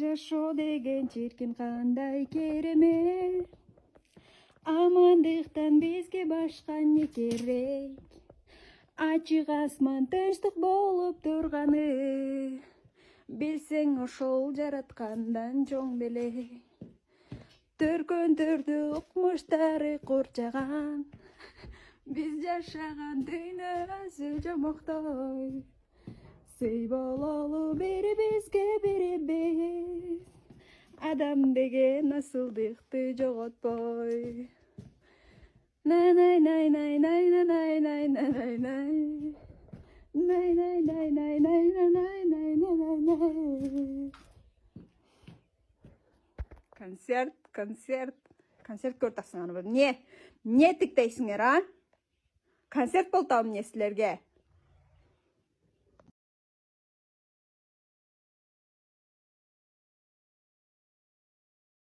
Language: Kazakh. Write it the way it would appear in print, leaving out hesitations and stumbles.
Жашоо деген чиркин кандай керемет. Амандыктан бизге башка эмне керек? Ачык асман тынчтык болуп турганы. Билсең ошол жараткандан чоң беле. Төркөнтөрдү укмуштары курчаган. Биз жашаган дүйнөсү жомоктой. Сый бололу бири-бизге бирибиз. Адам деген асылдыкты жоготпой. Nay nay nay nay nay nay nay nay nay nay. Nay nay nay nay nay nay nay nay nay nay. Концерт көртасыңар. Не тиктейсиңер, а? Концерт болтам эмне силерге?